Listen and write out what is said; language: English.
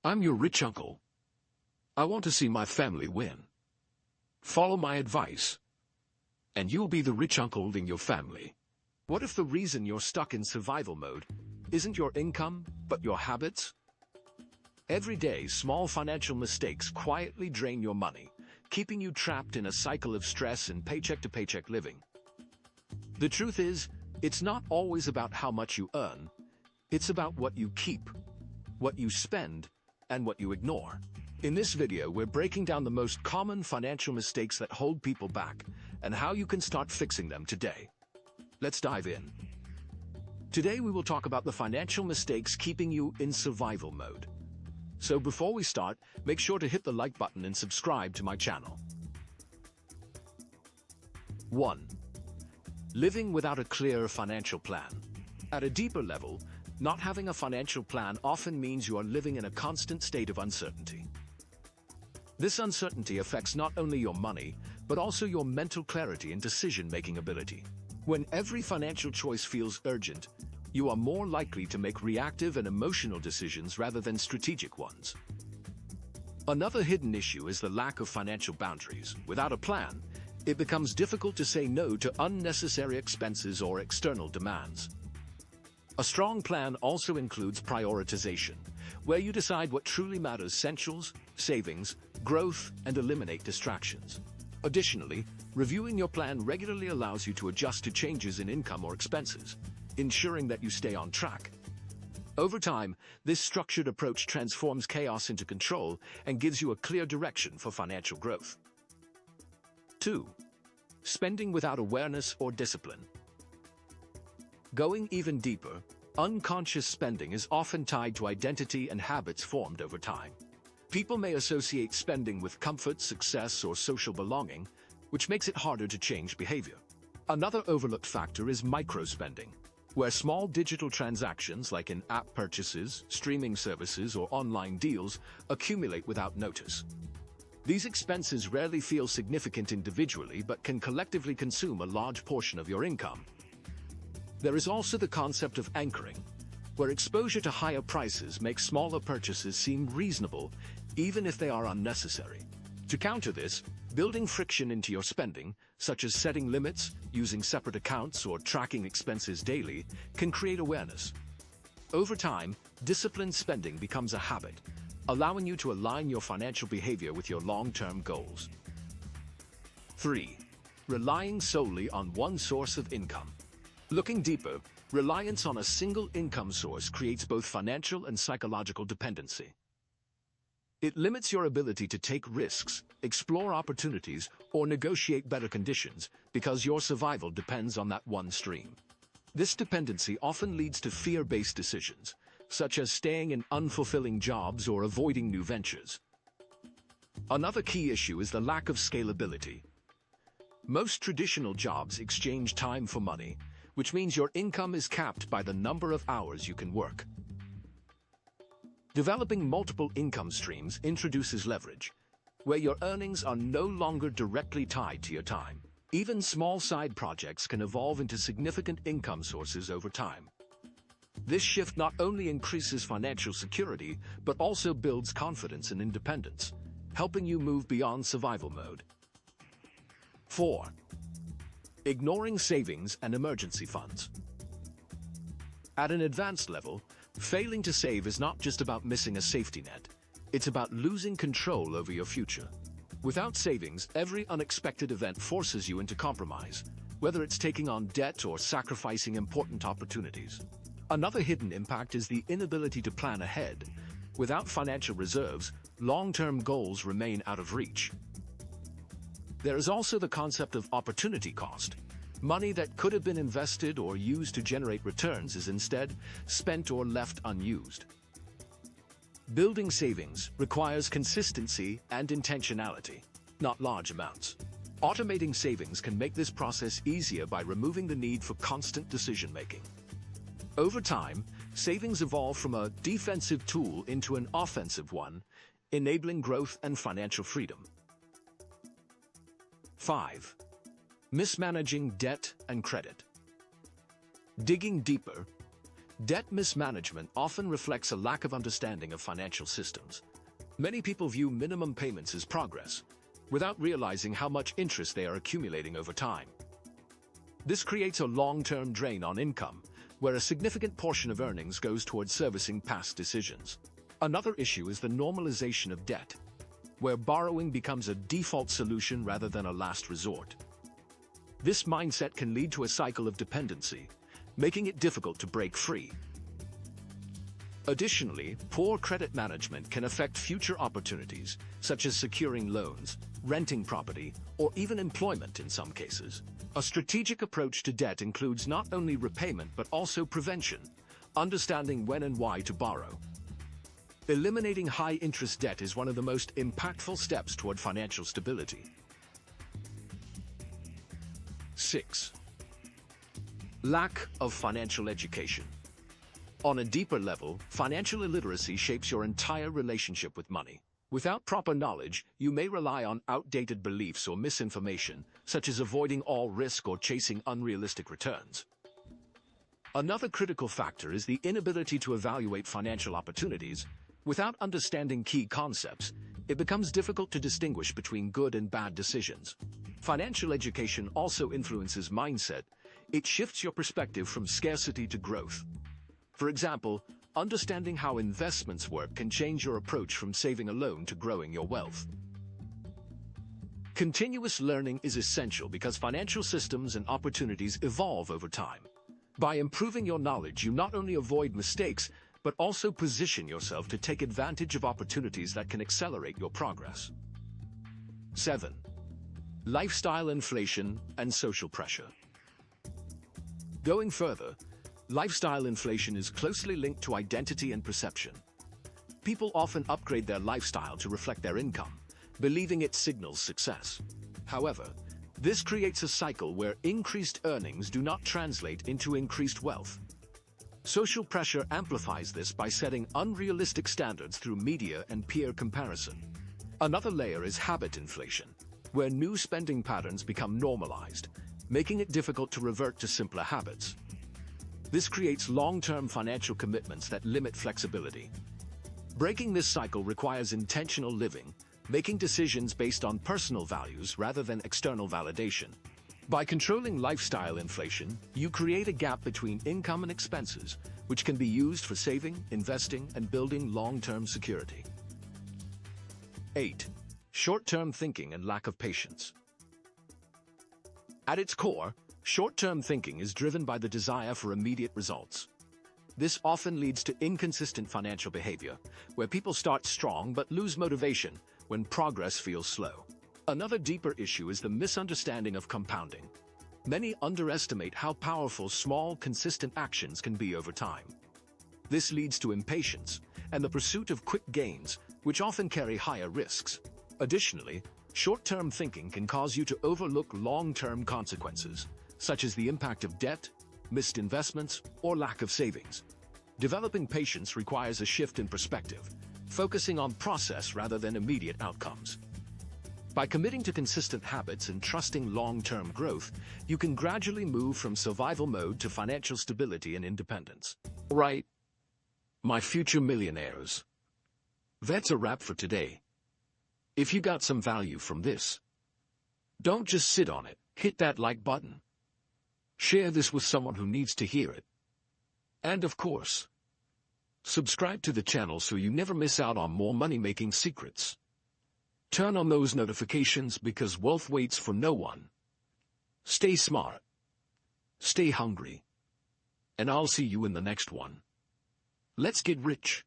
I'm your rich uncle. I want to see my family win. Follow my advice, and you'll be the rich uncle in your family. What if the reason you're stuck in survival mode isn't your income, but your habits? Every day, small financial mistakes quietly drain your money, keeping you trapped in a cycle of stress and paycheck-to-paycheck living. The truth is, it's not always about how much you earn. It's about what you keep, what you spend, and what you ignore. In this video, we're breaking down the most common financial mistakes that hold people back and how you can start fixing them today. Let's dive in. Today, we will talk about the financial mistakes keeping you in survival mode. So before we start, make sure to hit the like button and subscribe to my channel. 1. Living without a clear financial plan. At a deeper level, not having a financial plan often means you are living in a constant state of uncertainty. This uncertainty affects not only your money, but also your mental clarity and decision-making ability. When every financial choice feels urgent, you are more likely to make reactive and emotional decisions rather than strategic ones. Another hidden issue is the lack of financial boundaries. Without a plan, it becomes difficult to say no to unnecessary expenses or external demands. A strong plan also includes prioritization, where you decide what truly matters: essentials, savings, growth, and eliminate distractions. Additionally, reviewing your plan regularly allows you to adjust to changes in income or expenses, ensuring that you stay on track. Over time, this structured approach transforms chaos into control and gives you a clear direction for financial growth. 2. Spending without awareness or discipline. Going even deeper, unconscious spending is often tied to identity and habits formed over time. People may associate spending with comfort, success, or social belonging, which makes it harder to change behavior. Another overlooked factor is micro-spending, where small digital transactions like in-app purchases, streaming services, or online deals accumulate without notice. These expenses rarely feel significant individually but can collectively consume a large portion of your income. There is also the concept of anchoring, where exposure to higher prices makes smaller purchases seem reasonable, even if they are unnecessary. To counter this, building friction into your spending, such as setting limits, using separate accounts, or tracking expenses daily, can create awareness. Over time, disciplined spending becomes a habit, allowing you to align your financial behavior with your long-term goals. 3. Relying solely on one source of income. Looking deeper, reliance on a single income source creates both financial and psychological dependency. It limits your ability to take risks, explore opportunities, or negotiate better conditions because your survival depends on that one stream. This dependency often leads to fear-based decisions, such as staying in unfulfilling jobs or avoiding new ventures. Another key issue is the lack of scalability. Most traditional jobs exchange time for money, which means your income is capped by the number of hours you can work. Developing multiple income streams introduces leverage, where your earnings are no longer directly tied to your time. Even small side projects can evolve into significant income sources over time. This shift not only increases financial security, but also builds confidence and independence, helping you move beyond survival mode. 4. Ignoring savings and emergency funds. At an advanced level, failing to save is not just about missing a safety net. It's about losing control over your future. Without savings, every unexpected event forces you into compromise, whether it's taking on debt or sacrificing important opportunities. Another hidden impact is the inability to plan ahead. Without financial reserves, long-term goals remain out of reach. There is also the concept of opportunity cost. Money that could have been invested or used to generate returns is instead spent or left unused. Building savings requires consistency and intentionality, not large amounts. Automating savings can make this process easier by removing the need for constant decision-making. Over time, savings evolve from a defensive tool into an offensive one, enabling growth and financial freedom. 5. Mismanaging debt and credit. Digging deeper, Debt mismanagement often reflects a lack of understanding of financial systems. Many people view minimum payments as progress, without realizing how much interest they are accumulating over time. This creates a long-term drain on income, where a significant portion of earnings goes towards servicing past decisions. Another issue is the normalization of debt, where borrowing becomes a default solution rather than a last resort. This mindset can lead to a cycle of dependency, making it difficult to break free. Additionally, poor credit management can affect future opportunities, such as securing loans, renting property, or even employment in some cases. A strategic approach to debt includes not only repayment but also prevention, understanding when and why to borrow. Eliminating high-interest debt is one of the most impactful steps toward financial stability. 6. Lack of financial education. On a deeper level, financial illiteracy shapes your entire relationship with money. Without proper knowledge, you may rely on outdated beliefs or misinformation, such as avoiding all risk or chasing unrealistic returns. Another critical factor is the inability to evaluate financial opportunities. Without understanding key concepts, it becomes difficult to distinguish between good and bad decisions. Financial education also influences mindset. It shifts your perspective from scarcity to growth. For example, understanding how investments work can change your approach from saving alone to growing your wealth. Continuous learning is essential because financial systems and opportunities evolve over time. By improving your knowledge, you not only avoid mistakes, but also position yourself to take advantage of opportunities that can accelerate your progress. 7. Lifestyle inflation and social pressure. Going further, lifestyle inflation is closely linked to identity and perception. People often upgrade their lifestyle to reflect their income, believing it signals success. However, this creates a cycle where increased earnings do not translate into increased wealth. Social pressure amplifies this by setting unrealistic standards through media and peer comparison. Another layer is habit inflation, where new spending patterns become normalized, making it difficult to revert to simpler habits. This creates long-term financial commitments that limit flexibility. Breaking this cycle requires intentional living, making decisions based on personal values rather than external validation. By controlling lifestyle inflation, you create a gap between income and expenses, which can be used for saving, investing, and building long-term security. 8. Short-term thinking and lack of patience. At its core, short-term thinking is driven by the desire for immediate results. This often leads to inconsistent financial behavior, where people start strong but lose motivation when progress feels slow. Another deeper issue is the misunderstanding of compounding. Many underestimate how powerful small, consistent actions can be over time. This leads to impatience and the pursuit of quick gains, which often carry higher risks. Additionally, short-term thinking can cause you to overlook long-term consequences, such as the impact of debt, missed investments, or lack of savings. Developing patience requires a shift in perspective, focusing on process rather than immediate outcomes. By committing to consistent habits and trusting long-term growth, you can gradually move from survival mode to financial stability and independence. All right, my future millionaires. That's a wrap for today. If you got some value from this, don't just sit on it. Hit that like button. Share this with someone who needs to hear it. And of course, subscribe to the channel so you never miss out on more money-making secrets. Turn on those notifications because wealth waits for no one. Stay smart. Stay hungry. And I'll see you in the next one. Let's get rich.